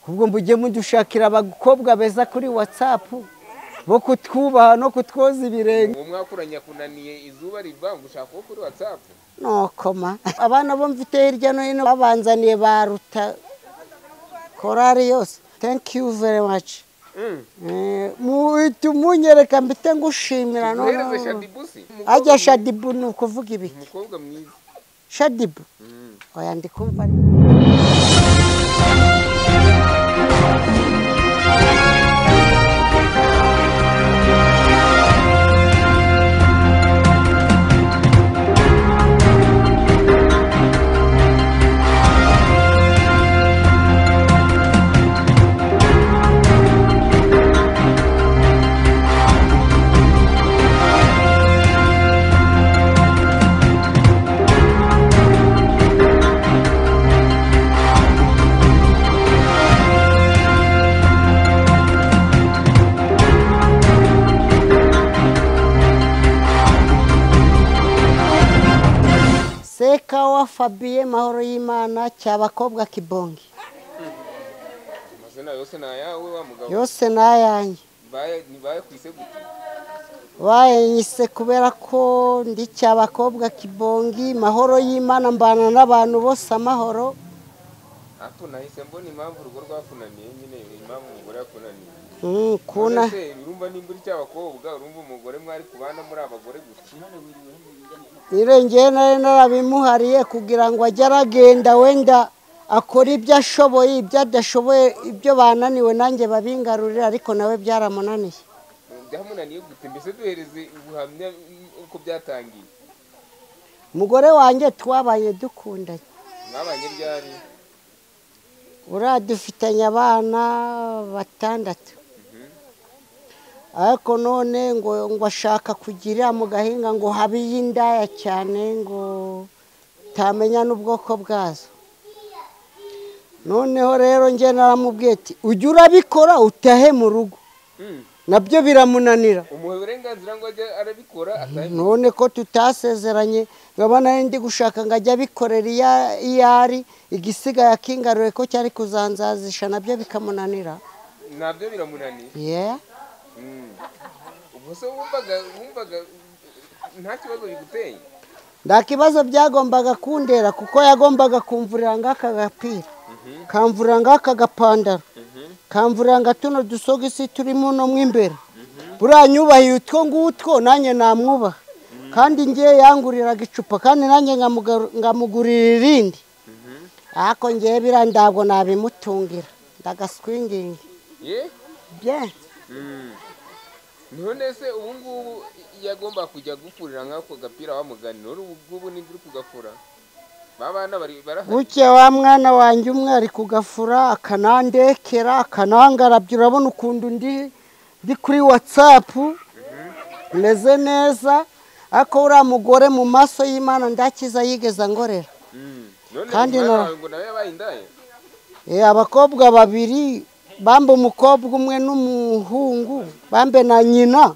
ubwo mujye mudushakira abakobwa beza kuri WhatsApp bo kutwubaha no kutwoza ibirenge. Uwo mwakuranya kunaniye izuba riva ngushaka ko kuri WhatsApp nokoma abana bo mfite hirya no hino babanzaniye baruta korari yose. Thank you very much. Munyereka mbite ngushimira no ajya Shadibu ni ukuvuga ibiki umukobwa mwiza Shadibu oya ndikumva Sekawa Fabien Mahoro y'Imana cy'abakobwa Kibongi. Amazina yose nayawe wa mugabo Yose nayanye. Nibaye kwiseguta. Bayise kubera ko ndi cy'abakobwa Kibongi Mahoro y'Imana mbana n'abantu bose amahoro. Apo nahise mbona impamvu urugo rwafunaniye nyine impamvu umugore yakunaniye. Kuna urumva nimburi cy'abakobwa urumva umugore mwari kubana muri abagore gusa. Irengeye narabimuhariye kugira ngo ajye aragenda wenda akora ibyo ashoboye ibyo adashoboye ibyo bananiwe nanjye babingarurira ariko nawe byaramunaniye. Byamunaniye gute mbese duhereze ubuhamya uko byatangiye. Umugore wanjye twabaye dukundanye. Mwabanye ryari? Dufitanye abana 6. Ariko none ngo ashaka kugira mu gahinga ngo habiye indaya cyane ngo tamenya n'ubwoko bwazo. Noneho rero nge naramubwiye ati ujye urabikora utahe mu rugo. Nabyo biramunanira. Umuhe uburenganzira ngo ajye arabikora atahe. None ko tutasezeranye ngabana ndi gushaka ngo ajye abikorera iyari igisiga yakingaruye ko cyari kuzanzazisha nabyo bikamunanira. Nabyo biramunaniye. Yeah. Ubwo wumvaga nta kibazo biguteye? Nda kibazo byagombaga kundera kuko yagombaga kumvurira ngaka gapira. Kamvurira ngaka gapandara. Kamvurira ngatuno dusogisi turimo no mwimbere. Buranyubahiye utwo ngutwo nanye namwubaha. Kandi ngiye yanguriraga icupa kandi nanjye ngamugurira irindi. Ako ngiye birandabwo nabimutungira. Ndagaswingingi. Bien. None se ubu ngubu yagomba kujya gufurira nk'ako gapira wamugani none ubu ngubu nibyo uri kugafura babana barahari buke wa mwana wanjye umwe ari kugafura akanandekera akanangarabye urabona ukundu ndi kuri WhatsApp meze neza ako uriya mugore mu maso y'Imana ndakiza yigeza ngorera kandi ngo nawe yabaye indaya abakobwa 2 bambe umukobwa umwe n'umuhungu bambe na nyina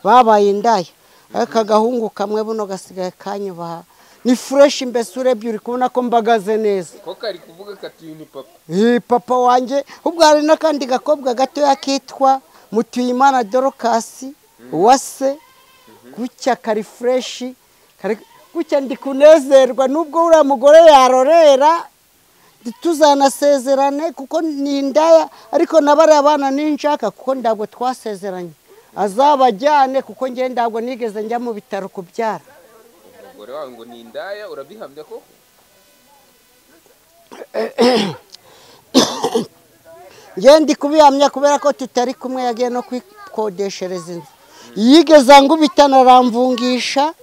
babaye indaya aka gahungu kamwe buno gasigaye kanyubaha ni fresh mbese urebye uri kubona ko mbagaze neza ko kari kuvuga kati ni papa papa wanje ubwo hari nakandi gakobwa gato yakitwa Mutuyimana Dorcas wase gucya kari fresh kari gucya ndi kunezerwa nubwo uriya mugore yarorera tuzanasezerane kuko ni indaya ariko nabari abana ninshaka kuko ndabwo twasezeranye azabajyane kuko nge ndabwo nigeze njya mu bitaro kubyara. Umugore wawe ngo ni indaya urabihamya ko nge ndi kubihamya kubera ko tutari kumwe yagiye no kwikodeshereza inzu yigeze ngubita naramvungisha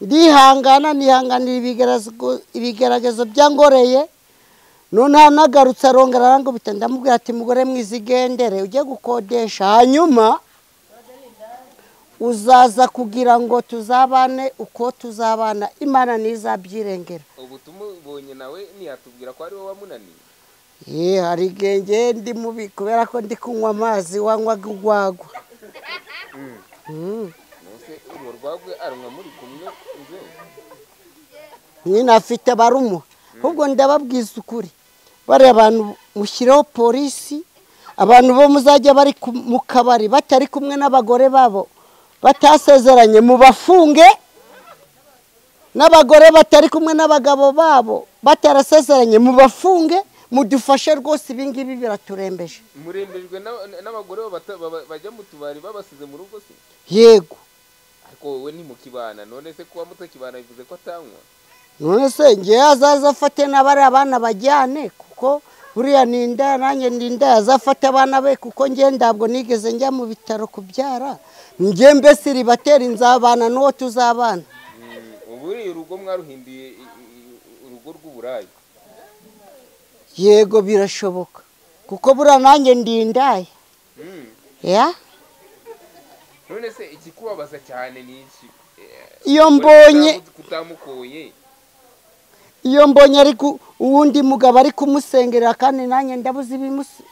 ndihangana nihanganira ibigeragezo byangoreye none hanagarutse arongera arangubita ndamubwira ati mugore mwizigendere ujye gukodesha hanyuma uzaza kugira ngo tuzabane uko tuzabana Imana nizabyirengera. Ubu tumubonye nawe ntiyatubwira ko ari wowe wamunaniye. Hari genge ndi mubi kubera ko ndi kunywa amazi wanywaga urwagwa. Nose urwagwe arumwa muri kumwe nze. Nyina afite barumu. Ahubwo ndababwiza ukuri. bari abantu mushyiraho polisi, abantu bo muzajya bari mu kabari batari kumwe n'abagore babo batasezeranye mubafunge, n'abagore batari kumwe n'abagabo babo batarasezeranye mubafunge, mudufashe rwose ibingibi biraturembeje. murembejwe n'abagore bajya mu tubari babasize mu rugo se? Yego. ariko wowe ni mukibana, none se kuba mutakibana bivuze ko atanywa? None se ngiye azaza afate n'abari abana bajyane, kuko buriya ninda nanjye ndinda azafata abana be, kuko ngiye ntabwo nigeze njya mu bitaro kubyara, ngiye mbese ribatera inzabana n'uwo tuzabana. ubu urugo mwaruhinduye urugo rw'uburayi? Yego birashoboka, kuko buriya nanjye ndindaye. Ya none se ikikubabaza cyane ni iki? iyo mbonye ariko uwundi mugabo ari kumusengerera, kandi nanjye ndabuze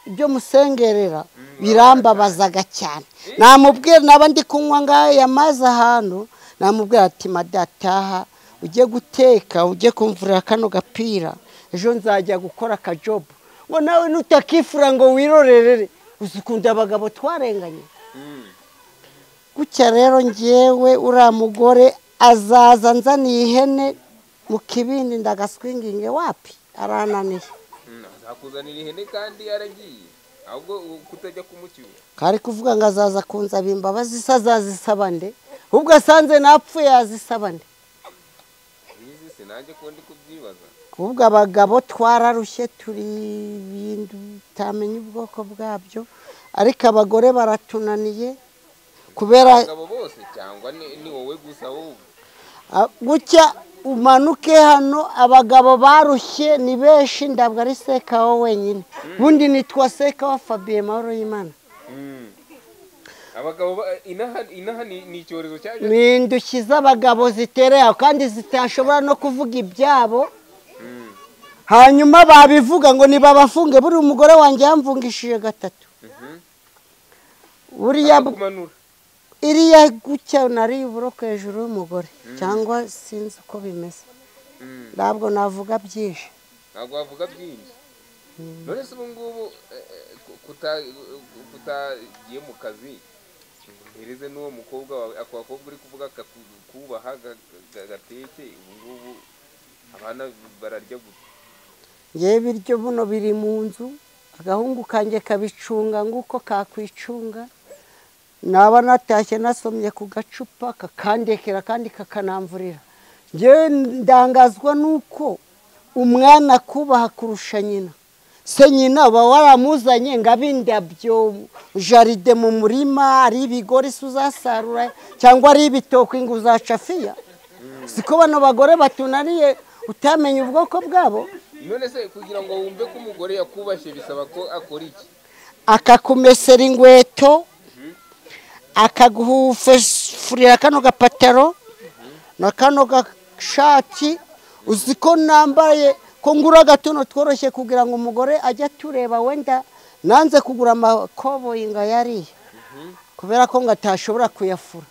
ibyo musengerera, birambabazaga cyane. Namubwira naba ndi kunywa ngaho yamaze ahantu, namubwira ati madataha ujye guteka, ujye kumvurira kano gapira, ejo nzajya gukora akajobu. Ngo nawe nutakifura ngo wirorerere, uzikunda abagabo twarenganye. Gutya rero ngewe uriya mugore azaza nzaniye ihene mu kibindi, ndagaswinginge wapi arananiye. azakuzanira ihene kandi yaragiye, ahubwo kutajya kumucyura. Kari kuvuga ngo azaza kunzaba imbabazi, se azazisaba nde? Ubwo asanze napfuye yazisaba nde? Izi sinajye ko ndi kubyibaza. Ubwo abagabo twararushye, turi ibintu utamenya ubwoko bwabyo, ariko abagore baratunaniye kubera abagabo bose cyangwa ni wowe gusa wowe? Gutya umanuke hano abagabo barushye ni benshi, ndabwo ari Sekaho wenyine, bundi nitwa Sekaho Fabien Mahoro y'Imana. abagabo inaha ni icyorezo cyaje, ni indushyi z'abagabo zitereye kandi zitashobora no kuvuga ibyabo. Hanyuma babivuga ngo nibabafunge, buri umugore wanjye yamvungishije 3. Buriya iriya gutya nari uburoka hejuru y'umugore, cyangwa sinzi uko bimeze, ntabwo navuga byinshi. ntabwo wavuga byinshi. none se ubu ngubu kutagiye mu kazi, mpereze n'uwo mukobwa wawe, ako bakobwa uri kuvuga kubaha gateke, ubu ngubu abana bararya gute? Ngewe ibiryo buno biri mu nzu, agahungu kanjye kabicunga nguko kakwicunga, naba natashye nasomye ku gacupa kakandekera kandi kakanamvurira. Ngewe ndangazwa nuko umwana kubaha kurusha nyina. Se nyina uba waramuzanye ngo abe indabyo, jaride mu murima, ari ibigori se uzasarura, cyangwa ari ibitoki ngo uzacafiya. Siko bano bagore batunaniye utamenya ubwoko bwabo. none se kugira ngo wumve ko umugore yakubashye bisaba ko akora iki? Akakumesera ingweto, akaguhufurira kano gapataro na kano gashati. Uziko nambaye ko ngura gatono tworoshye kugira ngo umugore ajya tureba, wenda nanze kugura amakoboyi ngo yariye kubera ko ngatashobora kuyafura.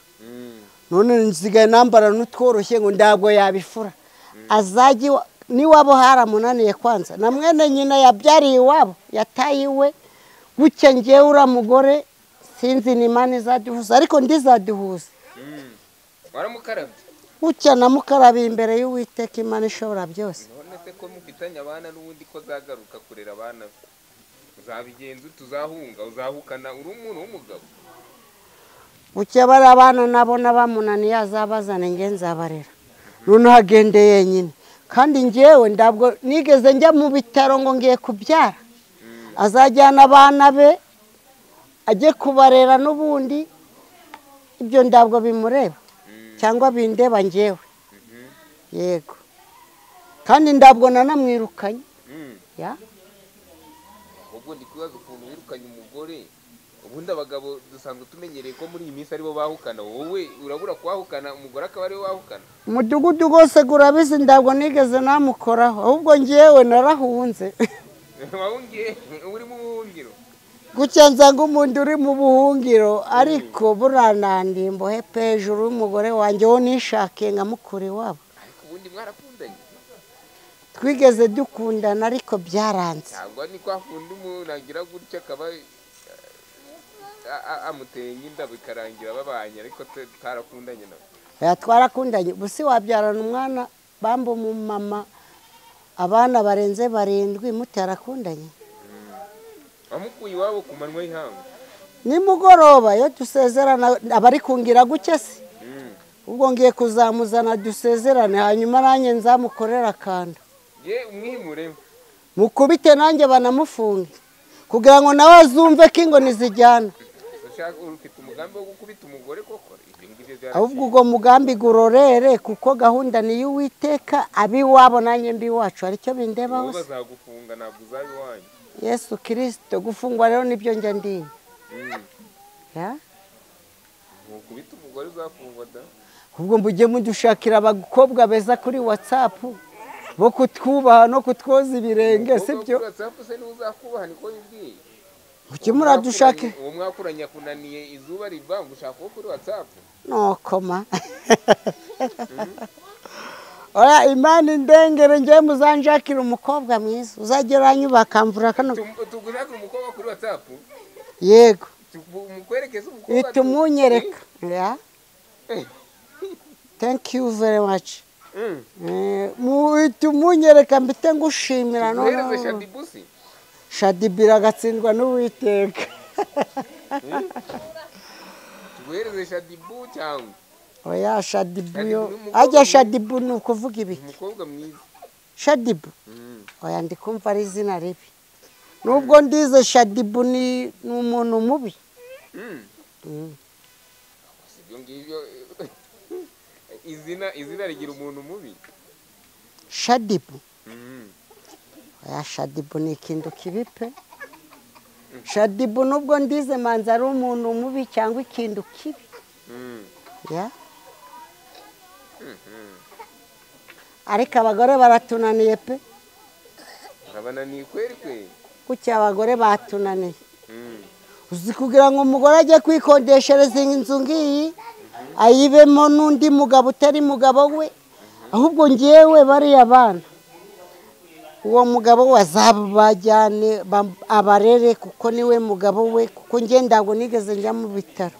none nzigaye nambara n'utworoshye ngo ndabwo yabifura. Azaji niwabo haramunaniye kwanza, na mwene nyina yabyariye iwabo yatayiwe. Gutya ngewe uriya mugore sinzi ni Imana izaduhuza, ariko ndizaduhuza. waramukarabye? Gutya namukarabiye imbere y'Uwiteka Imana ishobora byose. none se ko mufitanye abana n'ubundi ko zagaruka kurera abana, uzabigenza tuzahunga, uzahukana uri umuntu w'umugabo? Gutya bari abana nabona bamunaniye azabazane nge nzabarera. None hagende yenyine, kandi ngewe ndabwo nigeze njya mu bitaro ngo ngiye kubyara. Azajyana abana be ajye kubarera, n'ubundi ibyo ndabwo bimureba cyangwa bindeba ngewe. Yego, kandi ndabwo nanamwirukanye. Ya ubwo ndi kubaza ukuntu wirukanye umugore. Ubundi abagabo dusanzwe tumenyereye ko muri iyi minsi aribo bahukana, wowe urabura kuhukana umugore akaba ariwe wahukana? Umudugudu rwose gurabizi ndabwo nigeze namukoraho, ahubwo ngewe narahunze. wahungiye uri mu buhungiro? Gutya nzanga umuntu uri mu buhungiro, ariko buranandimbo hepfo hejuru y'umugore wanjye wo nishakiye nkamukura iwabo. ariko ubundi mwarakundanye? twigeze dukundana ariko byaranze. ntabwo ni kwa kundi umuntu agira gutya akaba amuteye nk'inda bikarangira babanye ariko tarakundanye nawe. Twarakundanye busi wabyarana umwana bamba umumama abana barenze 7 mutarakundanye. Wamukuye iwabo ku manywa y'ihanga nimugoroba yo dusezerana abari kungira guke se ubwo ngiye kuzamuzana dusezerane hanyuma nanjye nzamukorera kanda umwimure mukubite nanjye banamufunge kugira ngo nawe azumve ko ingoni zijyana. ufite umugambi wo gukubita umugore koko ahubwo ubwo mugambi gurorere kuko gahunda ni y'Uwiteka abiwabo nanjye mbi wacu aricyo bindeba hose. bazagufunga ntabwo uzabi wanyu. Yesu Kristo gufungwa rero nibyo njya ndinya. Mukubita umugore uzafungwa da. Ubwo mbujye mudushakira abakobwa beza kuri WhatsApp bo kutwubaha no kutwoza ibirenge sibyo. WhatsApp se ni uzakubaha niko yibwiye. Mukimura dushake. Uwo mwakuranya kunaniye izuba riva ngushaka kuri WhatsApp. No koma. Oya Imana indengere ngiye muzanjakira umukobwa mwiza uzagera nyubaka mvura kano. Tugushakira umukobwa kuri WhatsApp? Yego. Mukwerekeza umukobwa. Itumunyereka. Yeah. Thank you very much. Itumunyereka mbite ngushimira no. Tuhereze Shadibusi. Shadibira gatsindwa n'Uwiteka. Tuhereze Shadibu cyangwa. Oya Shadibu yo. Ajya Shadibu ni ukuvuga ibiki? Umukobwa mwiza. Shadibu. Oya ndikumva ari izina ribi. Nubwo ndize Shadibu ni umuntu mubi. Sibyo ngibyo. Izina rigira umuntu mubi. Shadibu. Oya Shadibu ni ikintu kibipe. Shadibu nubwo ndize manza ari umuntu mubi cyangwa ikintu kibi. Ya. Ariko abagore baratunaniye pe. Abananiye kweri kweri. Kuki abagore batunaniye. Uzi kugira ngo umugore ajye kwikodeshereza inzu ngiyi ayibemo n'undi mugabo utari mugabo we ahubwo ngiyewe bari abana uwo mugabo wazabajyane abarere kuko niwe mugabo we kuko ngiye ndago nigeze njya mu bitaro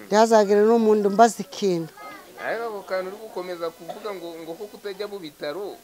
byazagera n'umuntu mbaza ikintu. Ariko ako kantu uri gukomeza kuvuga ngo ko kutajya mu bitaro